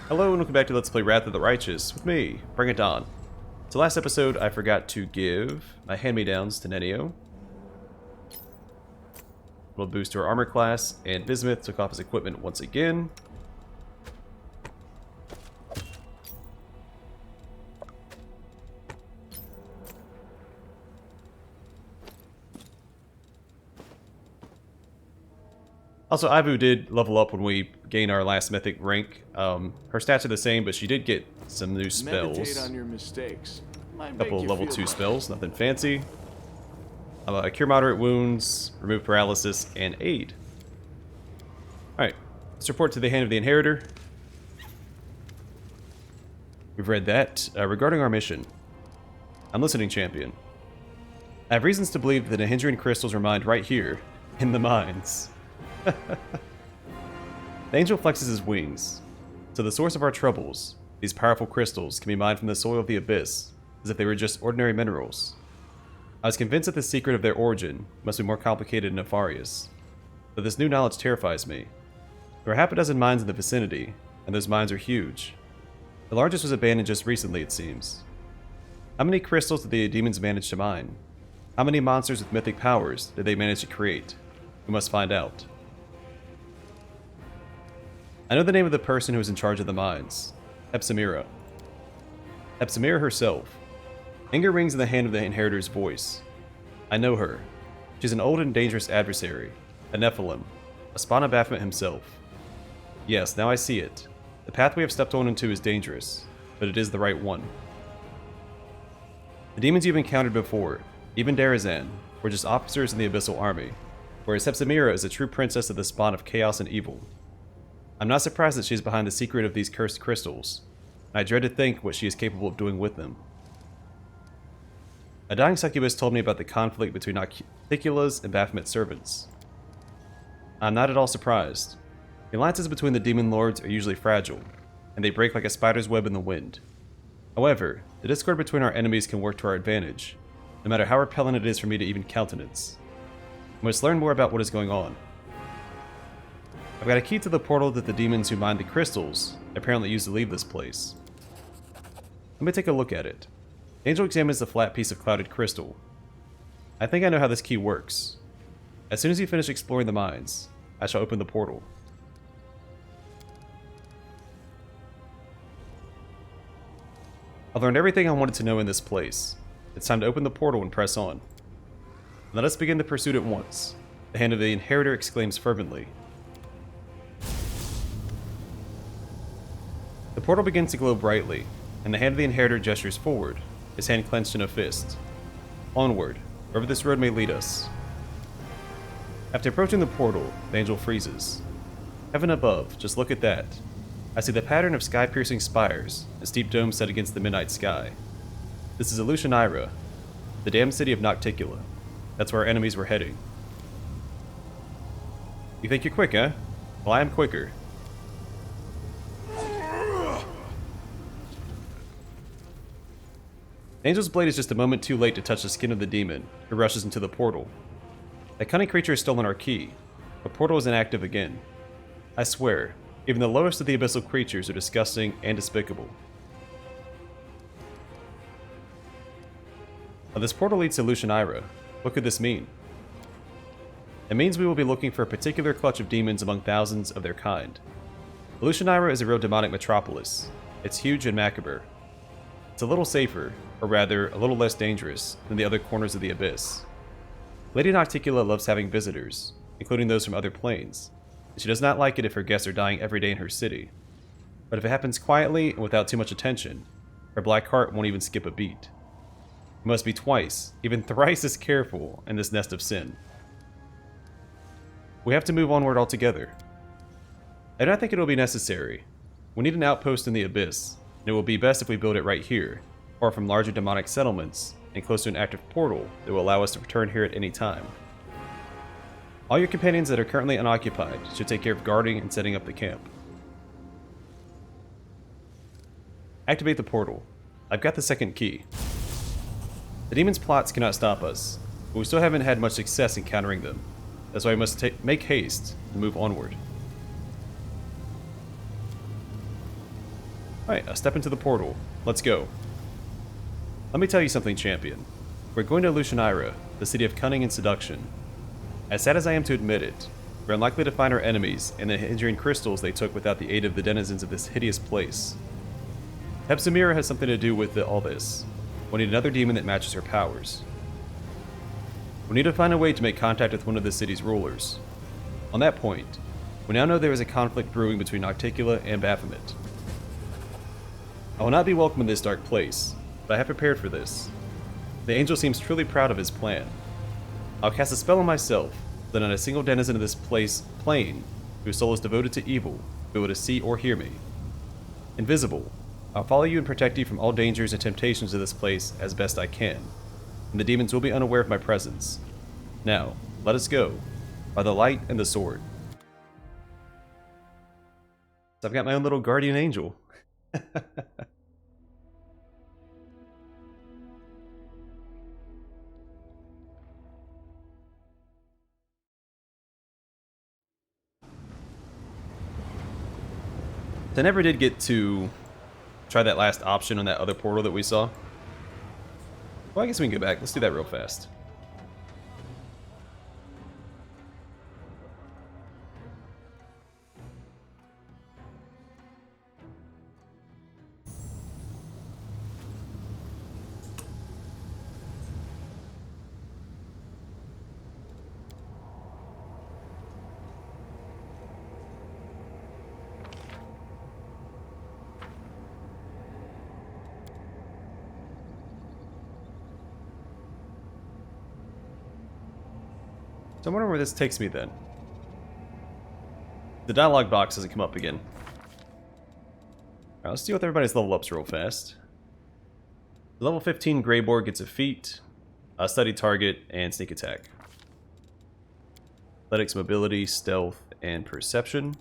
Hello and welcome back to Let's Play Wrath of the Righteous with me, Bring It On. So last episode I forgot to give my hand-me-downs to Nenio. A little boost to our armor class, and Bismuth took off his equipment once again. Also, Ivu did level up when we gained our last mythic rank. Her stats are the same, but she did get some new spells. Meditate on your mistakes. A couple level 2 spells, nothing fancy. Cure moderate wounds, remove paralysis, and aid. Alright, let's report to the Hand of the Inheritor. We've read that. Regarding our mission, I'm listening, champion. I have reasons to believe that the hindering crystals are mined right here, in the mines. The angel flexes his wings. So the source of our troubles, these powerful crystals, can be mined from the soil of the abyss, as if they were just ordinary minerals. I was convinced that the secret of their origin must be more complicated and nefarious, but this new knowledge terrifies me. There are half a dozen mines in the vicinity, and those mines are huge. The largest was abandoned just recently, it seems. How many crystals did the demons manage to mine? How many monsters with mythic powers did they manage to create? We must find out. I know the name of the person who is in charge of the mines. Hepsimira. Hepsimira herself. Anger rings in the Hand of the Inheritor's voice. I know her. She's an old and dangerous adversary. A Nephilim. A spawn of Baphomet himself. Yes, now I see it. The path we have stepped on into is dangerous, but it is the right one. The demons you've encountered before, even Darazan, were just officers in the Abyssal Army, whereas Hepsimira is a true princess of the spawn of chaos and evil. I'm not surprised that she is behind the secret of these cursed crystals, and I dread to think what she is capable of doing with them. A dying succubus told me about the conflict between Articula's and Baphomet's servants. I'm not at all surprised. The alliances between the demon lords are usually fragile, and they break like a spider's web in the wind. However, the discord between our enemies can work to our advantage, no matter how repellent it is for me to even countenance. I must learn more about what is going on. I've got a key to the portal that the demons who mined the crystals apparently used to leave this place. Let me take a look at it. The angel examines the flat piece of clouded crystal. I think I know how this key works. As soon as you finish exploring the mines, I shall open the portal. I've learned everything I wanted to know in this place. It's time to open the portal and press on. Let us begin the pursuit at once. The Hand of the Inheritor exclaims fervently. The portal begins to glow brightly, and the Hand of the Inheritor gestures forward, his hand clenched in a fist. Onward, wherever this road may lead us. After approaching the portal, the angel freezes. Heaven above, just look at that. I see the pattern of sky-piercing spires, a steep dome set against the midnight sky. This is Illusionaira, the damned city of Nocticula. That's where our enemies were heading. You think you're quick, eh? Well, I am quicker. The angel's blade is just a moment too late to touch the skin of the demon, who rushes into the portal. That cunning creature has stolen our key. The portal is inactive again. I swear, even the lowest of the abyssal creatures are disgusting and despicable. Now, this portal leads to Illusionaira. What could this mean? It means we will be looking for a particular clutch of demons among thousands of their kind. Illusionaira is a real demonic metropolis. It's huge and macabre. It's a little safer, or rather, a little less dangerous, than the other corners of the abyss. Lady Nocticula loves having visitors, including those from other planes, and she does not like it if her guests are dying every day in her city. But if it happens quietly and without too much attention, her black heart won't even skip a beat. We must be twice, even thrice as careful in this nest of sin. We have to move onward altogether. I do not think it will be necessary. We need an outpost in the abyss, and it will be best if we build it right here, or from larger demonic settlements, and close to an active portal that will allow us to return here at any time. All your companions that are currently unoccupied should take care of guarding and setting up the camp. Activate the portal. I've got the second key. The demons' plots cannot stop us, but we still haven't had much success in countering them. That's why we must make haste and move onward. Alright, a step into the portal. Let's go. Let me tell you something, champion. We're going to Lucianira, the city of cunning and seduction. As sad as I am to admit it, we're unlikely to find our enemies and the hindering crystals they took without the aid of the denizens of this hideous place. Hepzimira has something to do with all this. We need another demon that matches her powers. We need to find a way to make contact with one of the city's rulers. On that point, we now know there is a conflict brewing between Articula and Baphomet. I will not be welcome in this dark place, but I have prepared for this. The angel seems truly proud of his plan. I'll cast a spell on myself, that not a single denizen of this plane, whose soul is devoted to evil, will be able to see or hear me. Invisible, I'll follow you and protect you from all dangers and temptations of this place as best I can, and the demons will be unaware of my presence. Now, let us go, by the light and the sword. So I've got my own little guardian angel. I never did get to try that last option on that other portal that we saw. Well, I guess we can go back. Let's do that real fast. So I wonder where this takes me then. The dialogue box doesn't come up again. Alright, let's deal with everybody's level ups real fast. The level 15 Greyborg gets a feat, a study target, and sneak attack. Athletics, mobility, stealth, and perception.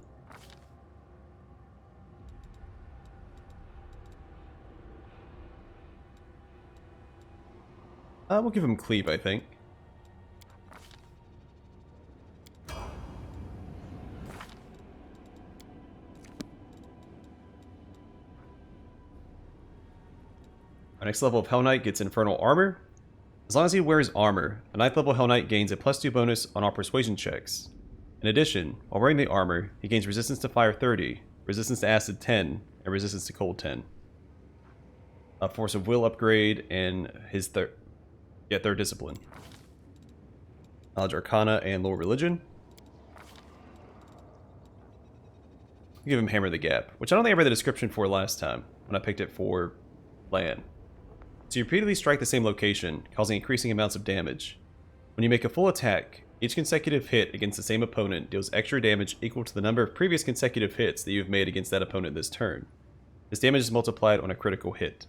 We'll give him cleave, I think. Our next level of Hell Knight gets Infernal Armor. As long as he wears armor, a 9th level Hell Knight gains a +2 bonus on all persuasion checks. In addition, while wearing the armor, he gains resistance to fire 30, resistance to acid 10, and resistance to cold 10. A force of will upgrade and his third discipline. Knowledge Arcana and Lore Religion. I'll give him Hammer the Gap, which I don't think I read the description for last time when I picked it for Lan. So you repeatedly strike the same location, causing increasing amounts of damage. When you make a full attack, each consecutive hit against the same opponent deals extra damage equal to the number of previous consecutive hits that you have made against that opponent this turn. This damage is multiplied on a critical hit.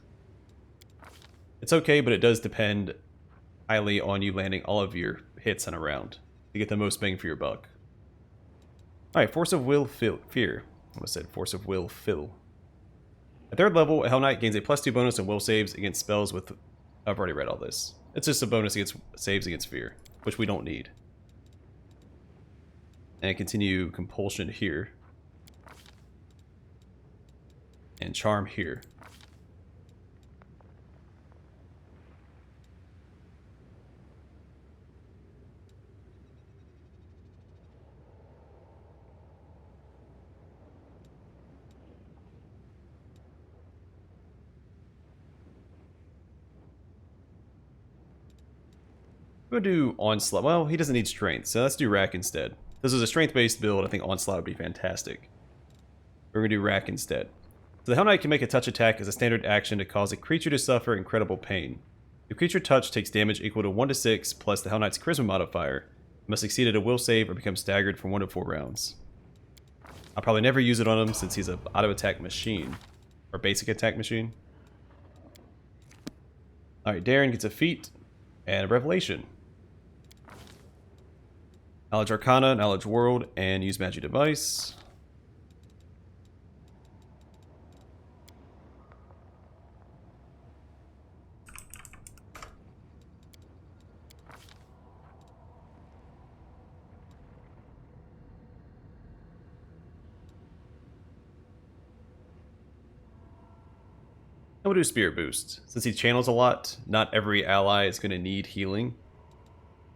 It's okay, but it does depend highly on you landing all of your hits in a round to get the most bang for your buck. Alright, Force of Will Fear. I almost said Force of Will Fill. At 3rd level, a Hell Knight gains a +2 bonus on will saves against spells with... I've already read all this. It's just a bonus against saves against fear, which we don't need. And continue Compulsion here. And Charm here. We'll do Onslaught. Well, he doesn't need Strength, so let's do Rack instead. This is a strength-based build. I think Onslaught would be fantastic. We're going to do Rack instead. So the Hell Knight can make a touch attack as a standard action to cause a creature to suffer incredible pain. The creature touch takes damage equal to 1 to 6 plus the Hell Knight's Charisma modifier, must succeed at a will save or become staggered for 1 to 4 rounds. I'll probably never use it on him since he's an auto-attack machine. Or basic attack machine. Alright, Darren gets a feat and a revelation. Knowledge Arcana, Knowledge World, and use Magic Device. I'm gonna do Spirit Boost. Since he channels a lot, not every ally is gonna need healing.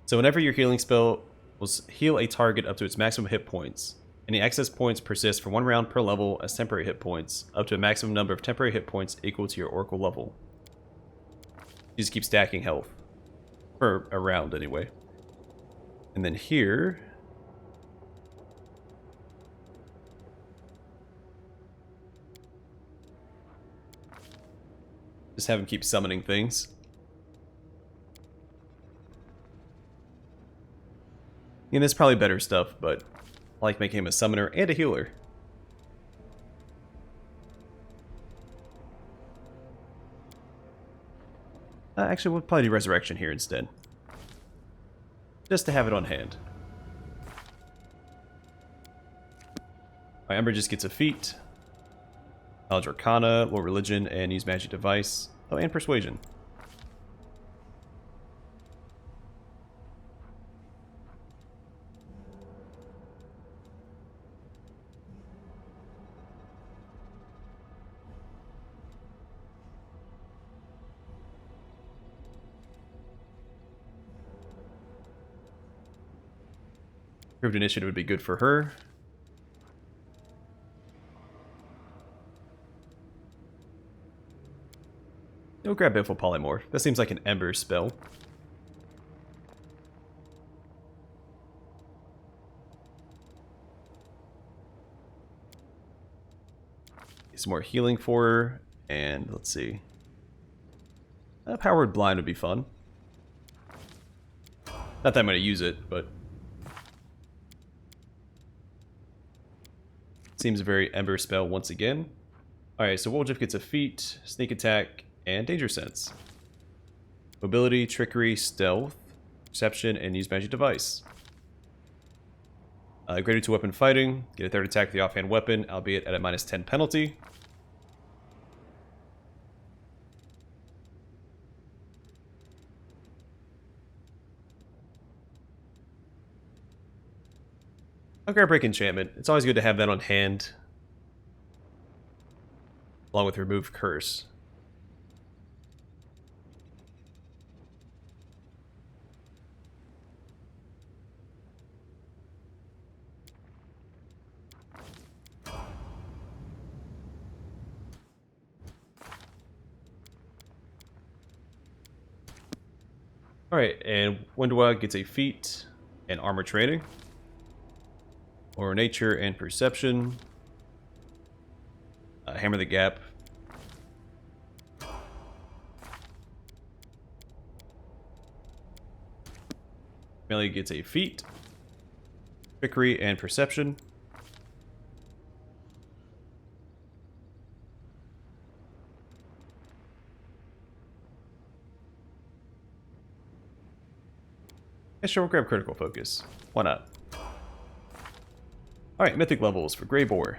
So whenever your healing spell will heal a target up to its maximum hit points, any excess points persist for 1 round per level as temporary hit points, up to a maximum number of temporary hit points equal to your Oracle level. You just keep stacking health. For a round, anyway. And then here... just have him keep summoning things. And there's probably better stuff, but I like making him a summoner and a healer. Actually, we'll probably do Resurrection here instead. Just to have it on hand. Ember just gets a feat. Knowledge Arcana, Lore Religion, and use Magic Device. Oh, and Persuasion. Improved Initiative would be good for her. We'll grab Baleful Polymorph. That seems like an Ember spell. Some more healing for her, and let's see. Powered Blind would be fun. Not that I'm going to use it, but... seems a very Ember spell once again. Alright, so Woljif gets a feat, Sneak Attack, and Danger Sense. Mobility, Trickery, Stealth, Perception, and use Magic Device. Greater 2 weapon fighting, get a 3rd attack with the offhand weapon, albeit at a -10 penalty. I'll grab Break Enchantment. It's always good to have that on hand. Along with Remove Curse. Alright, and Wendwa gets a feat and armor training. Or Nature and Perception. Hammer the Gap. Melee gets a feat. Trickery and Perception. Yeah, sure, we'll grab Critical Focus. Why not? Alright, Mythic levels for Grey Boar.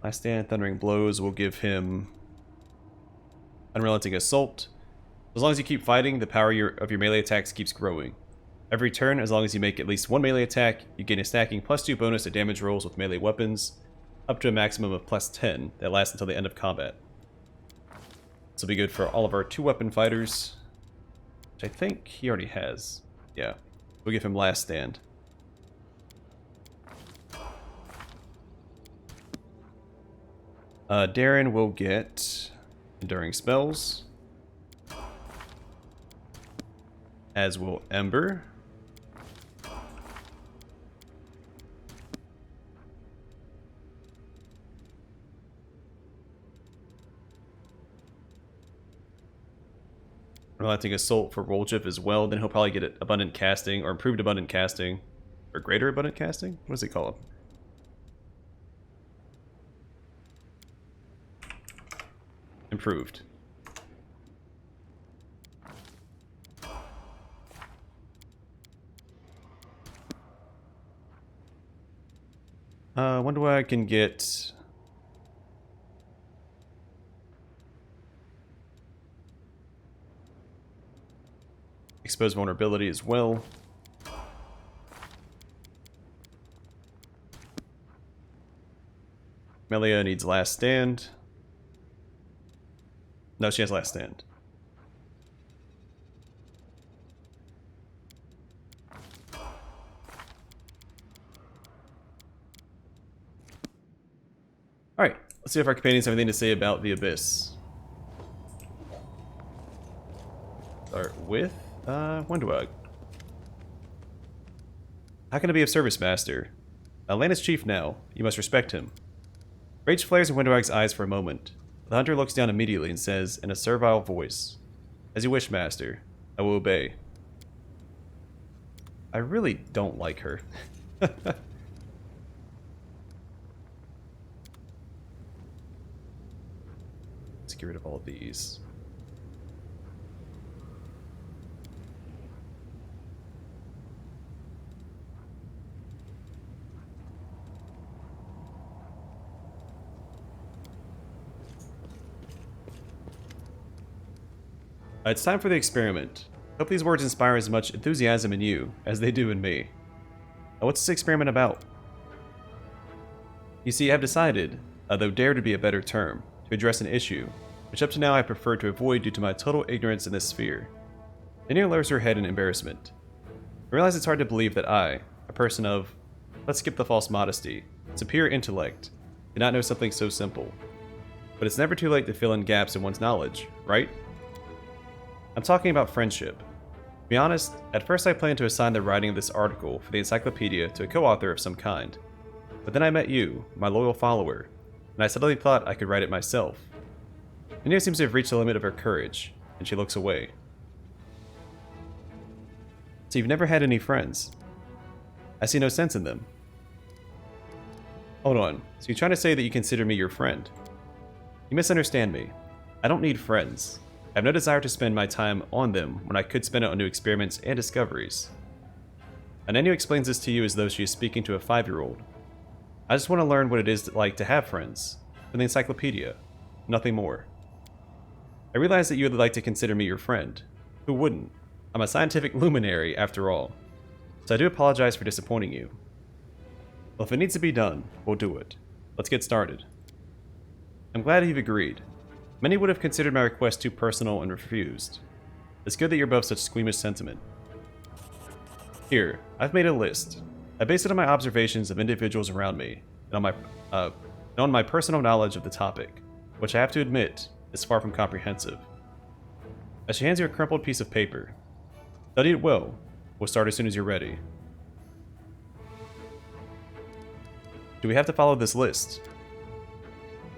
Last Stand, Thundering Blows will give him Unrelenting Assault. As long as you keep fighting, the power of your melee attacks keeps growing. Every turn, as long as you make at least 1 melee attack, you gain a stacking +2 bonus to damage rolls with melee weapons, up to a maximum of +10 that lasts until the end of combat. This will be good for all of our 2-weapon fighters, which I think he already has. Yeah, we'll give him Last Stand. Darren will get Enduring Spells, as will Ember. Relenting Assault for Woljif as well. Then he'll probably get Abundant Casting, or Improved Abundant Casting, or Greater Abundant Casting? What does he call it? Improved. Wonder why I can get... Expose Vulnerability as well. Melia needs Last Stand. No, she has last stand. Alright, let's see if our companions have anything to say about the Abyss. Start with, Windwag. How can I be of service, Master? Atlanta's chief now. You must respect him. Rage flares in Windwag's eyes for a moment. The hunter looks down immediately and says, in a servile voice, "As you wish, Master. I will obey." I really don't like her. Let's get rid of all of these. It's time for the experiment. Hope these words inspire as much enthusiasm in you as they do in me. What's this experiment about? You see, I've decided, though dare to be a better term, to address an issue, which up to now I preferred to avoid due to my total ignorance in this sphere. Nania lowers her head in embarrassment. I realize it's hard to believe that I, a person of, let's skip the false modesty, superior intellect, did not know something so simple. But it's never too late to fill in gaps in one's knowledge, right? I'm talking about friendship. To be honest, at first I planned to assign the writing of this article for the encyclopedia to a co-author of some kind. But then I met you, my loyal follower, and I suddenly thought I could write it myself. Nania seems to have reached the limit of her courage, and she looks away. So you've never had any friends? I see no sense in them. Hold on, so you're trying to say that you consider me your friend? You misunderstand me. I don't need friends. I have no desire to spend my time on them when I could spend it on new experiments and discoveries. And Nania explains this to you as though she is speaking to a 5-year-old. I just want to learn what it is like to have friends. From the encyclopedia. Nothing more. I realize that you would like to consider me your friend. Who wouldn't? I'm a scientific luminary, after all. So I do apologize for disappointing you. Well, if it needs to be done, we'll do it. Let's get started. I'm glad you've agreed. Many would have considered my request too personal and refused. It's good that you're above such squeamish sentiment. Here, I've made a list. I base it on my observations of individuals around me, and on my personal knowledge of the topic, which I have to admit is far from comprehensive. As she hands you a crumpled piece of paper, study it well. We'll start as soon as you're ready. Do we have to follow this list?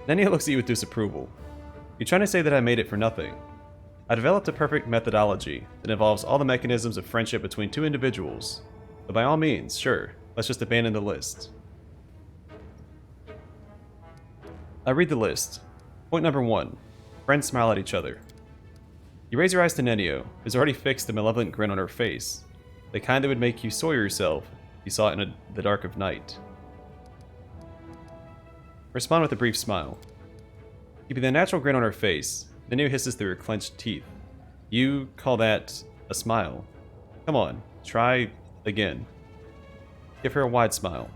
Nania looks at you with disapproval. You're trying to say that I made it for nothing. I developed a perfect methodology that involves all the mechanisms of friendship between two individuals. But by all means, sure, let's just abandon the list. I read the list. Point number 1. Friends smile at each other. You raise your eyes to Nenio, who's already fixed a malevolent grin on her face, the kind that would make you soil yourself if you saw it in the dark of night. Respond with a brief smile. Keeping the natural grin on her face, Nenio hisses through her clenched teeth. You call that a smile? Come on, try again. Give her a wide smile.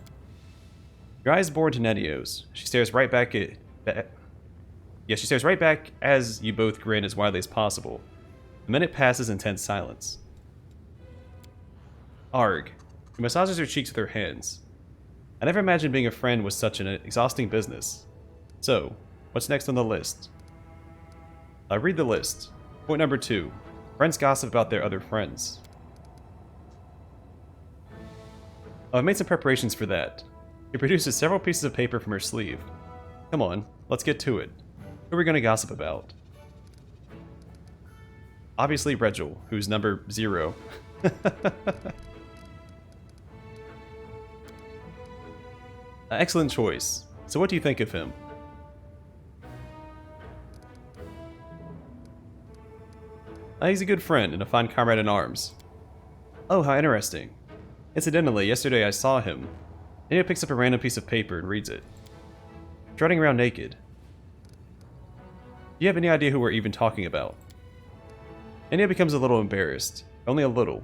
Your eyes bore into Nenio's. She stares right back she stares right back as you both grin as widely as possible. A minute passes in tense silence. Arg. She massages her cheeks with her hands. I never imagined being a friend was such an exhausting business. So, what's next on the list? I read the list. Point number 2. Friends gossip about their other friends. I've made some preparations for that. She produces several pieces of paper from her sleeve. Come on, let's get to it. Who are we going to gossip about? Obviously Regil, who's number 0. Excellent choice. So what do you think of him? He's a good friend and a fine comrade in arms. Oh, how interesting. Incidentally, yesterday I saw him. Nania picks up a random piece of paper and reads it. Strutting around naked. Do you have any idea who we're even talking about? Nania becomes a little embarrassed. Only a little.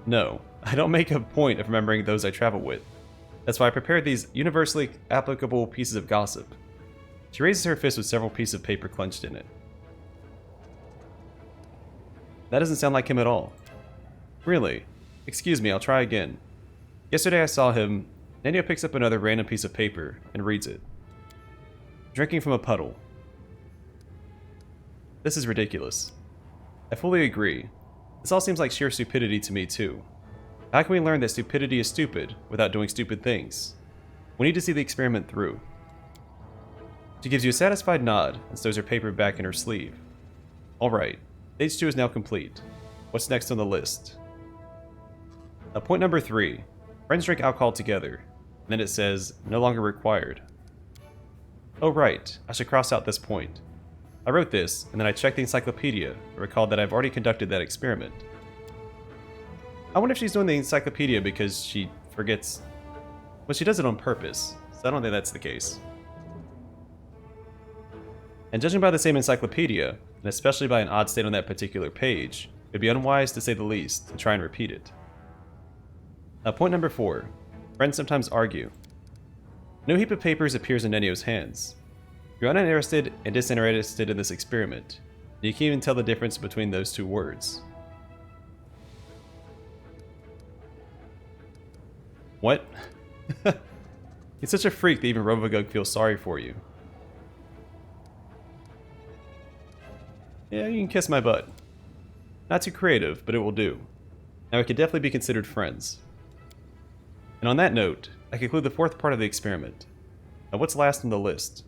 No, I don't make a point of remembering those I travel with. That's why I prepared these universally applicable pieces of gossip. She raises her fist with several pieces of paper clenched in it. That doesn't sound like him at all. Really? Excuse me, I'll try again. Yesterday I saw him. Nenio picks up another random piece of paper and reads it. Drinking from a puddle. This is ridiculous. I fully agree. This all seems like sheer stupidity to me too. How can we learn that stupidity is stupid without doing stupid things? We need to see the experiment through. She gives you a satisfied nod and stows her paper back in her sleeve. Alright, stage 2 is now complete. What's next on the list? Point number 3. Friends drink alcohol together. And then it says, no longer required. Oh right, I should cross out this point. I wrote this, and then I checked the encyclopedia and recalled that I've already conducted that experiment. I wonder if she's doing the encyclopedia because she forgets... Well, she does it on purpose, so I don't think that's the case. And judging by the same encyclopedia, and especially by an odd state on that particular page, it would be unwise, to say the least, to try and repeat it. Point number 4. Friends sometimes argue. No heap of papers appears in Nenio's hands. You're uninterested and disinterested in this experiment, and you can't even tell the difference between those two words. What? You're such a freak that even Robogug feels sorry for you. Yeah, you can kiss my butt. Not too creative, but it will do. Now we could definitely be considered friends. And on that note, I conclude the 4th part of the experiment. Now what's last on the list?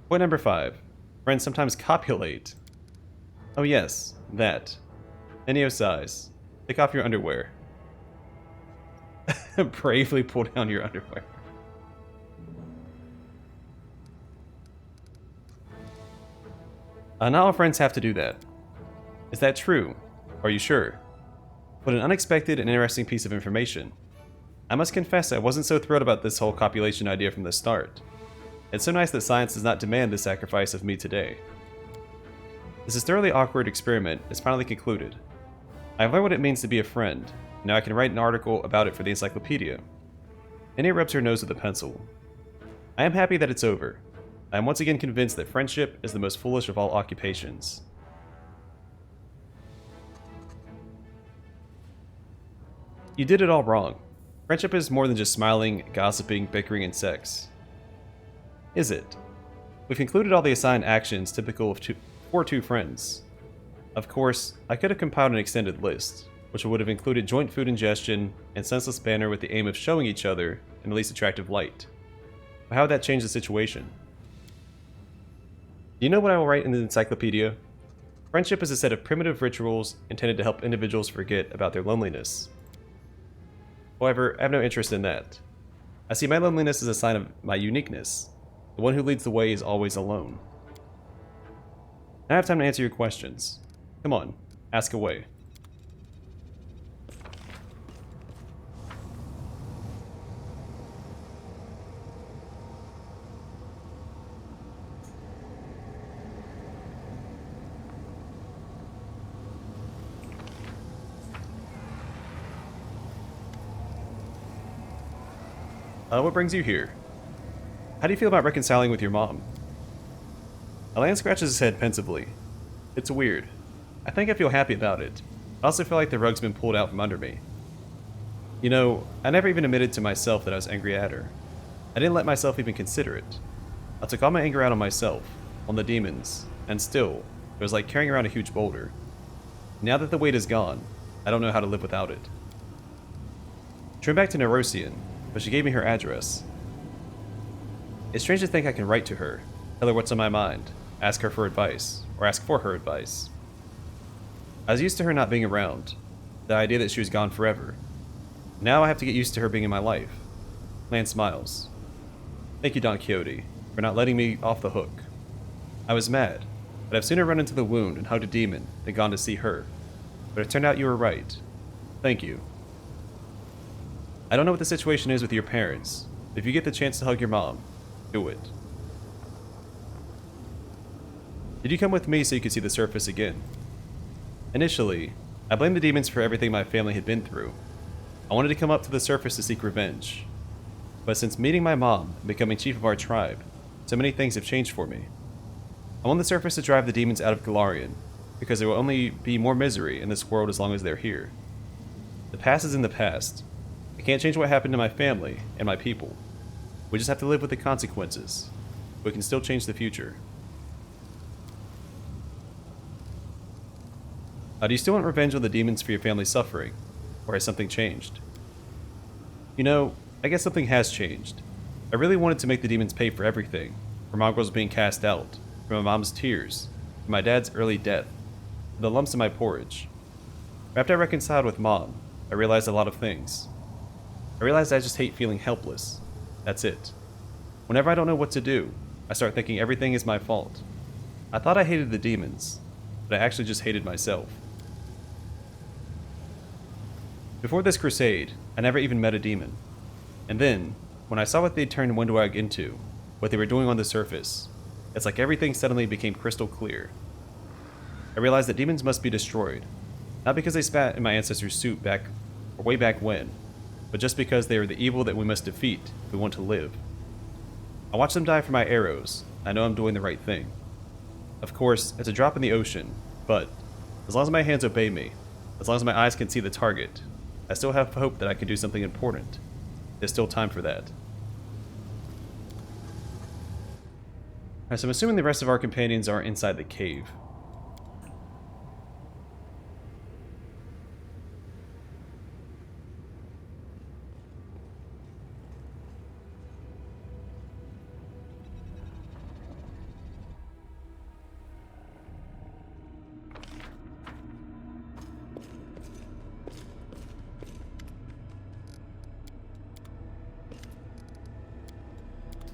Point number 5. Friends sometimes copulate. Oh yes, that. Nenio sighs. Take off your underwear. Bravely pull down your underwear. Not all friends have to do that. Is that true? Are you sure? What an unexpected and interesting piece of information. I must confess I wasn't so thrilled about this whole copulation idea from the start. It's so nice that science does not demand this sacrifice of me today. This thoroughly awkward experiment is finally concluded. I have learned what it means to be a friend, and now I can write an article about it for the encyclopedia. Nenio rubs her nose with a pencil. I am happy that it's over. I am once again convinced that friendship is the most foolish of all occupations. You did it all wrong. Friendship is more than just smiling, gossiping, bickering, and sex. Is it? We've included all the assigned actions typical of for two friends. Of course, I could have compiled an extended list, which would have included joint food ingestion and senseless banter with the aim of showing each other in the least attractive light. But how would that change the situation? Do you know what I will write in the encyclopedia? Friendship is a set of primitive rituals intended to help individuals forget about their loneliness. However, I have no interest in that. I see my loneliness as a sign of my uniqueness. The one who leads the way is always alone. Now I have time to answer your questions. Come on, ask away. What brings you here? How do you feel about reconciling with your mom? Alan scratches his head pensively. It's weird. I think I feel happy about it. I also feel like the rug's been pulled out from under me. You know, I never even admitted to myself that I was angry at her. I didn't let myself even consider it. I took all my anger out on myself, on the demons, and still, it was like carrying around a huge boulder. Now that the weight is gone, I don't know how to live without it. Turned back to Neurosian, but she gave me her address. It's strange to think I can write to her, tell her what's on my mind, ask her for advice, or ask for her advice. I was used to her not being around, the idea that she was gone forever. Now I have to get used to her being in my life. Lan smiles. Thank you, Don Quixote, for not letting me off the hook. I was mad, but I've sooner run into the wound and hugged a demon than gone to see her. But it turned out you were right. Thank you. I don't know what the situation is with your parents, but if you get the chance to hug your mom, do it. Did you come with me so you could see the surface again? Initially, I blamed the demons for everything my family had been through. I wanted to come up to the surface to seek revenge. But since meeting my mom and becoming chief of our tribe, so many things have changed for me. I'm on the surface to drive the demons out of Galarian, because there will only be more misery in this world as long as they're here. The past is in the past. I can't change what happened to my family and my people. We just have to live with the consequences. We can still change the future. Do you still want revenge on the demons for your family's suffering? Or has something changed? You know, I guess something has changed. I really wanted to make the demons pay for everything. For mongrels being cast out, for my mom's tears, for my dad's early death, for the lumps in my porridge. After I reconciled with Mom, I realized a lot of things. I realized I just hate feeling helpless. That's it. Whenever I don't know what to do, I start thinking everything is my fault. I thought I hated the demons, but I actually just hated myself. Before this crusade, I never even met a demon. And then, when I saw what they'd turned Windwag into, what they were doing on the surface, it's like everything suddenly became crystal clear. I realized that demons must be destroyed, not because they spat in my ancestors' soup way back when, but just because they are the evil that we must defeat if we want to live. I watch them die for my arrows. I know I'm doing the right thing. Of course, it's a drop in the ocean, but as long as my hands obey me, as long as my eyes can see the target, I still have hope that I can do something important. There's still time for that. Alright, so I'm assuming the rest of our companions are inside the cave.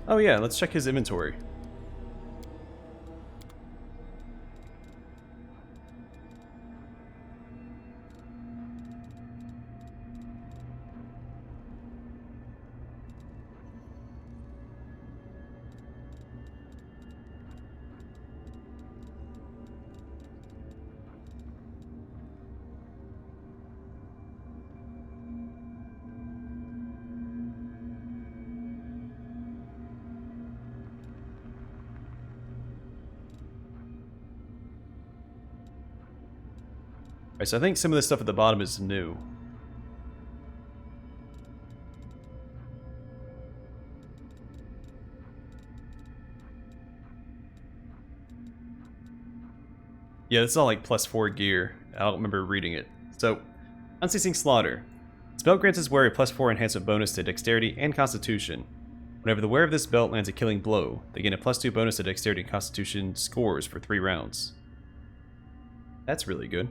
Oh yeah, let's check his inventory. Alright, so I think some of the stuff at the bottom is new. Yeah, this is all like +4 gear. I don't remember reading it. So, Unceasing Slaughter. This belt grants its wearer a +4 enhancement bonus to Dexterity and Constitution. Whenever the wearer of this belt lands a killing blow, they gain a +2 bonus to Dexterity and Constitution scores for 3 rounds. That's really good.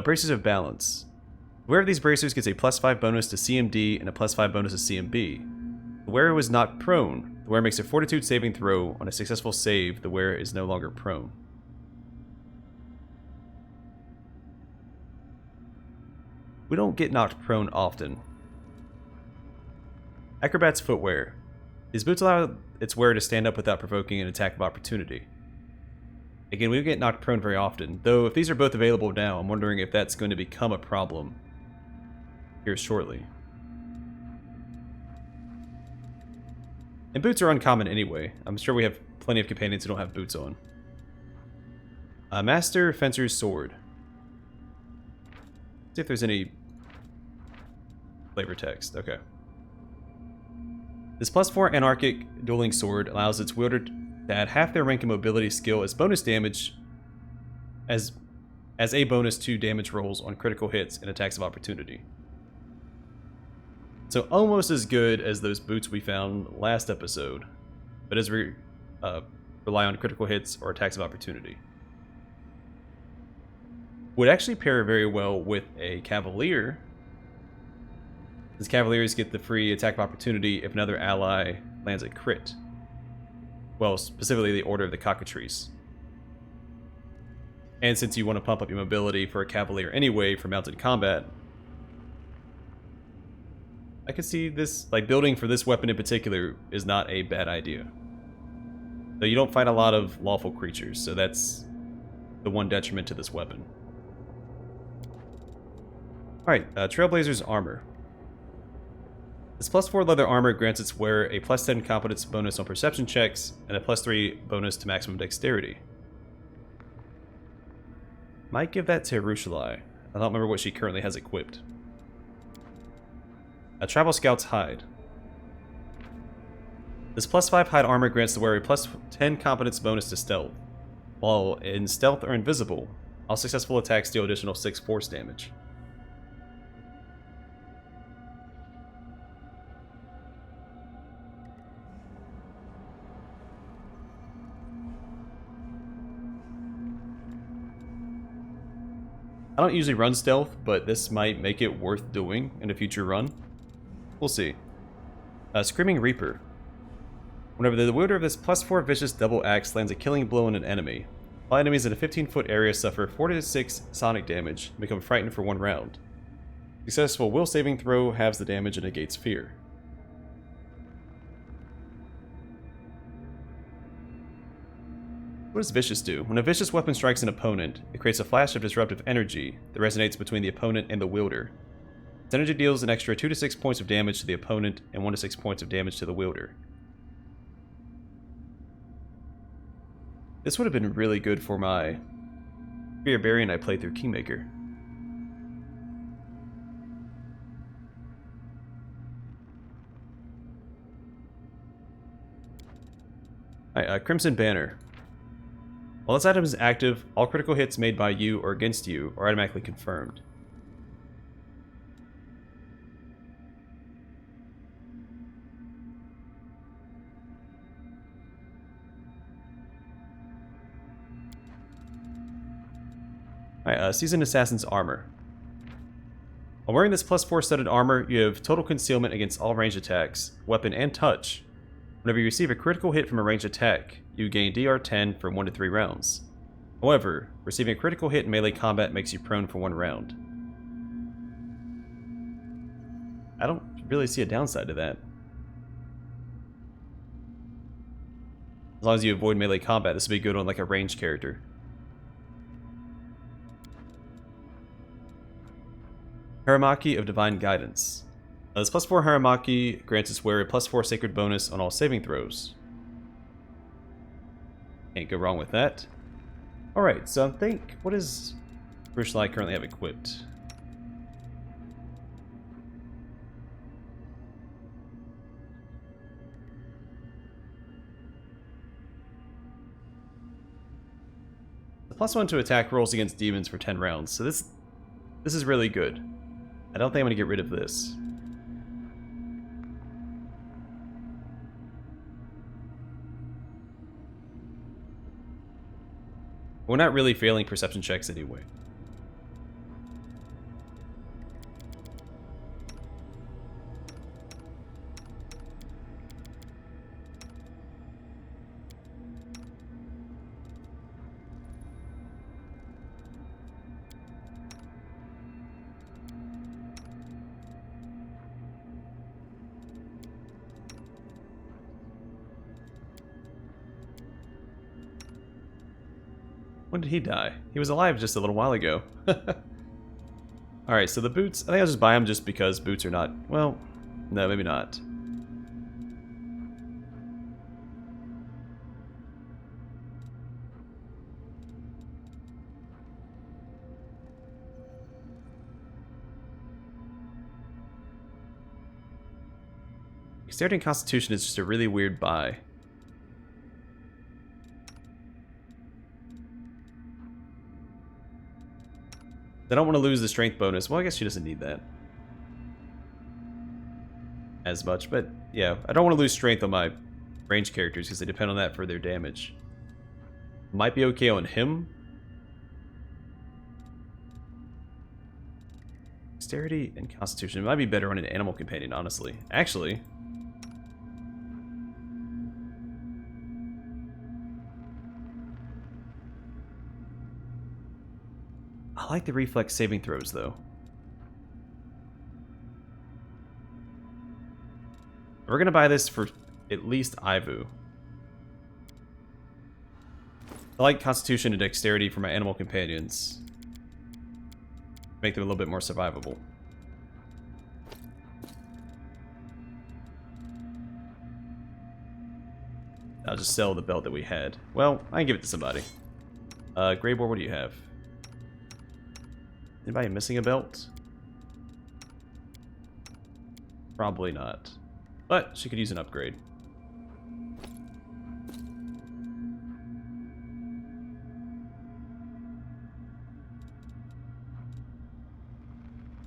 Bracers of Balance. The wearer of these bracers gets a +5 bonus to CMD and a +5 bonus to CMB. The wearer was knocked prone. The wearer makes a Fortitude saving throw. On a successful save, the wearer is no longer prone. We don't get knocked prone often. Acrobat's Footwear. These boots allow its wearer to stand up without provoking an attack of opportunity. Again, we don't get knocked prone very often, though if these are both available now, I'm wondering if that's going to become a problem here shortly. And boots are uncommon anyway. I'm sure we have plenty of companions who don't have boots on. Master Fencer's Sword. See if there's any flavor text. Okay. This +4 anarchic dueling sword allows its wielder to add half their rank and mobility skill as bonus damage as a bonus to damage rolls on critical hits and attacks of opportunity. So almost as good as those boots we found last episode, but as we rely on critical hits or attacks of opportunity. Would actually pair very well with a Cavalier, as Cavaliers get the free attack of opportunity if another ally lands a crit. Well, specifically the Order of the Cockatrice. And since you want to pump up your mobility for a Cavalier anyway for mounted combat, I could see this, like, building for this weapon in particular is not a bad idea. Though you don't fight a lot of lawful creatures, so that's the one detriment to this weapon. Alright, Trailblazer's Armor. This +4 leather armor grants its wearer a +10 competence bonus on perception checks and a +3 bonus to maximum dexterity. might give that to Rushalai. I don't remember what she currently has equipped. A Tribal Scout's Hide. This +5 hide armor grants the wearer a +10 competence bonus to stealth. While in stealth or invisible, all successful attacks deal additional 6 force damage. I don't usually run stealth, but this might make it worth doing in a future run. We'll see. Screaming Reaper. Whenever the wielder of this +4 vicious double axe lands a killing blow on an enemy, all enemies in a 15-foot area suffer 4 to 6 sonic damage and become frightened for 1 round. Successful will saving throw halves the damage and negates fear. What does Vicious do? When a vicious weapon strikes an opponent, it creates a flash of disruptive energy that resonates between the opponent and the wielder. This energy deals an extra 2 to 6 points of damage to the opponent and 1 to 6 points of damage to the wielder. This would have been really good for my Barbarian I played through Kingmaker. Alright, Crimson Banner. While this item is active, all critical hits made by you or against you are automatically confirmed. Alright, Seasoned Assassin's Armor. While wearing this +4 studded armor, you have total concealment against all ranged attacks, weapon, and touch. Whenever you receive a critical hit from a ranged attack, you gain DR 10 for 1 to 3 rounds. However, receiving a critical hit in melee combat makes you prone for 1 round. I don't really see a downside to that. As long as you avoid melee combat, this would be good on like a ranged character. Haramaki of Divine Guidance. This +4 Haramaki grants its wearer a +4 sacred bonus on all saving throws. Can't go wrong with that. Alright, so I think, what does Rushalai currently have equipped? The +1 to attack rolls against demons for 10 rounds, so this is really good. I don't think I'm going to get rid of this. We're not really failing perception checks anyway. When did he die? He was alive just a little while ago. Alright, so the boots, I think I'll just buy them just because boots are not, well, no, maybe not. Dexterity and Constitution is just a really weird buy. I don't want to lose the strength bonus. Well, I guess she doesn't need that as much, but yeah, I don't want to lose strength on my ranged characters because they depend on that for their damage. Might be okay on him. Dexterity and Constitution. It might be better on an animal companion, honestly. Actually, I like the reflex saving throws, though. We're going to buy this for at least Ivu. I like Constitution and Dexterity for my animal companions. Make them a little bit more survivable. I'll just sell the belt that we had. Well, I can give it to somebody. Greyboar, what do you have? Anybody missing a belt? Probably not. But she could use an upgrade.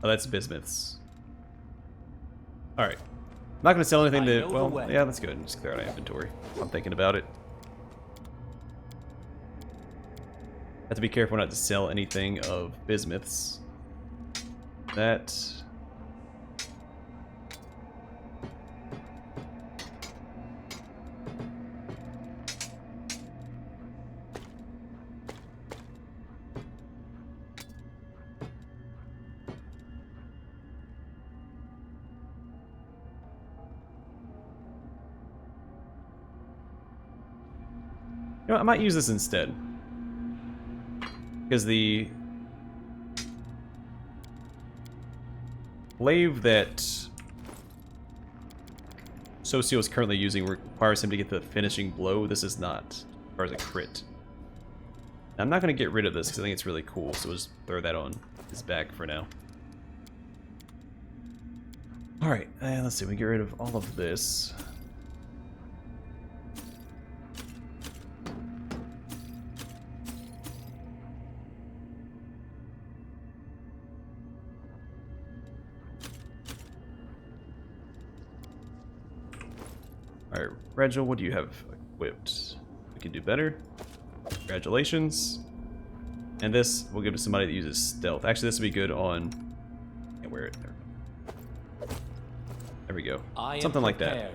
Oh, that's bismuths. Alright. I'm not going to sell anything to... Well, yeah, let's go ahead and just clear out our inventory. I'm thinking about it. Have to be careful not to sell anything of bismuths. That... You know, I might use this instead. Because the glaive that Socio is currently using requires him to get the finishing blow. This is not, as far as a crit. Now, I'm not going to get rid of this because I think it's really cool, so we'll just throw that on his back for now. Alright, let's see, we get rid of all of this. Alright, Regil, what do you have equipped? We can do better. Congratulations. And this we'll give to somebody that uses stealth. Actually, this would be good on... Can't wear it. There we go. Something like that.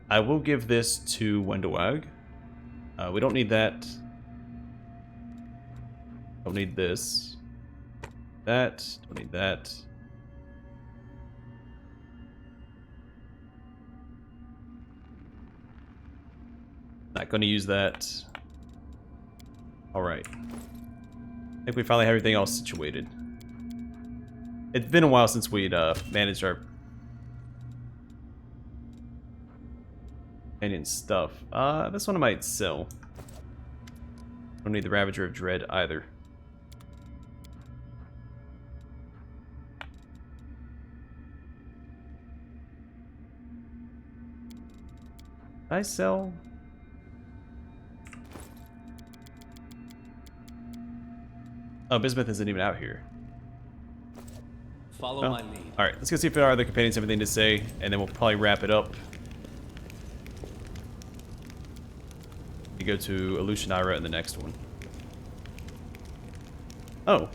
I will give this to Wendawag. We don't need that. Don't need this. That. Don't need that. Not going to use that. Alright. I think we finally have everything else situated. It's been a while since we'd managed our companion stuff. This one I might sell. Don't need the Ravager of Dread either. Did I sell? Oh, Bismuth isn't even out here. Follow my lead. Alright, let's go see if our other companions have anything to say, and then we'll probably wrap it up. We go to Elutionira in the next one. Oh.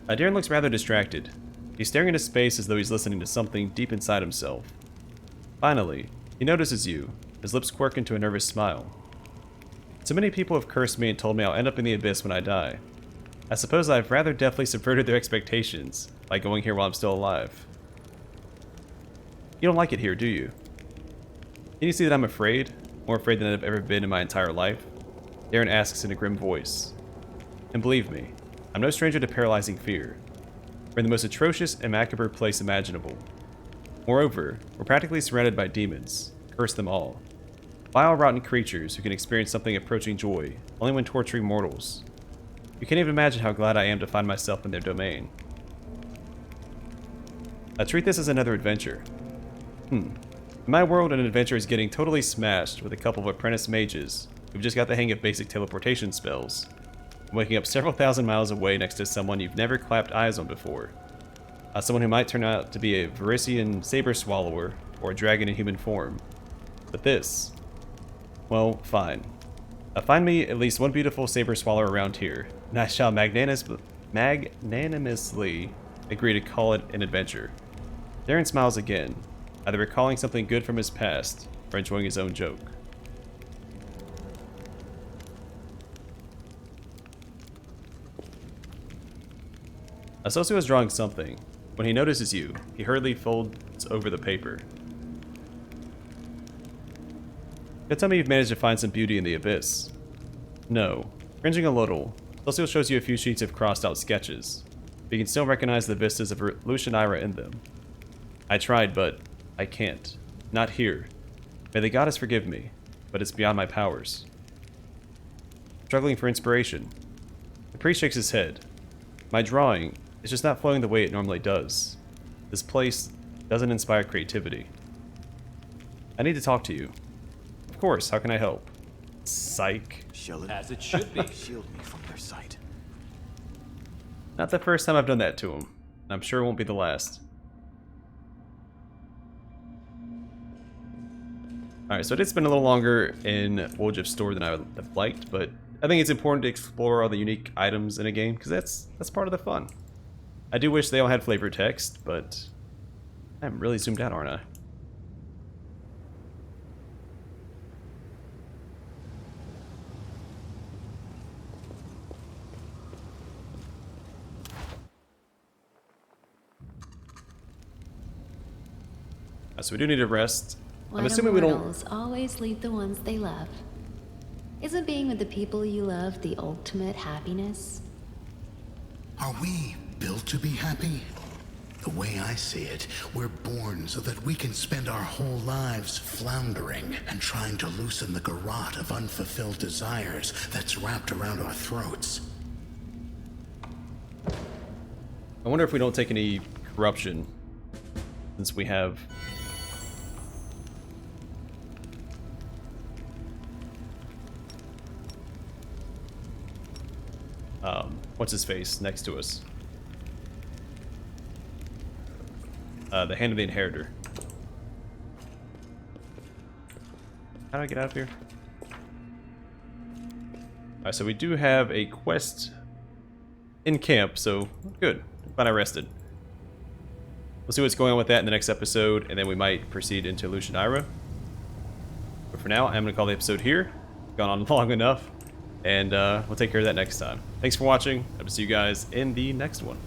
Darren looks rather distracted. He's staring into space as though he's listening to something deep inside himself. Finally, he notices you. His lips quirk into a nervous smile. So many people have cursed me and told me I'll end up in the abyss when I die. I suppose I've rather deftly subverted their expectations by going here while I'm still alive. You don't like it here, do you? Can you see that I'm afraid? More afraid than I've ever been in my entire life? Darren asks in a grim voice. And believe me, I'm no stranger to paralyzing fear. We're in the most atrocious and macabre place imaginable. Moreover, we're practically surrounded by demons. Curse them all. Vile, rotten creatures who can experience something approaching joy only when torturing mortals. You can't even imagine how glad I am to find myself in their domain. I treat this as another adventure. In my world, an adventure is getting totally smashed with a couple of apprentice mages who've just got the hang of basic teleportation spells, and waking up several thousand miles away next to someone you've never clapped eyes on before. Someone who might turn out to be a Varisian saber swallower or a dragon in human form. But this, well, fine. Find me at least one beautiful saber swallower around here, and I shall magnanimously agree to call it an adventure. Darren smiles again, either recalling something good from his past or enjoying his own joke. Socio is drawing something. When he notices you, he hurriedly folds over the paper. Don't tell me you've managed to find some beauty in the abyss. No. Cringing a little, also shows you a few sheets of crossed out sketches, but you can still recognize the vistas of Lucianira in them. I tried, but I can't. Not here. May the goddess forgive me, but it's beyond my powers. Struggling for inspiration. The priest shakes his head. My drawing is just not flowing the way it normally does. This place doesn't inspire creativity. I need to talk to you. Of course, how can I help? Psych. As it should be. Shield me from their sight. Not the first time I've done that to him. I'm sure it won't be the last. Alright, so it did spend a little longer in Woljif's store than I would have liked, but I think it's important to explore all the unique items in a game, because that's part of the fun. I do wish they all had flavor text, but I'm really zoomed out, aren't I? So we do need to rest. I'm assuming we don't always lead the ones they love. Isn't being with the people you love the ultimate happiness? Are we built to be happy? The way I see it, we're born so that we can spend our whole lives floundering and trying to loosen the garrote of unfulfilled desires that's wrapped around our throats. I wonder if we don't take any corruption, since we have what's his face next to us? The Hand of the Inheritor. How do I get out of here? Alright, so we do have a quest in camp, so good. Glad I rested. We'll see what's going on with that in the next episode, and then we might proceed into Lucianira. But for now, I'm going to call the episode here. Gone on long enough, and we'll take care of that next time. Thanks for watching. I will see you guys in the next one.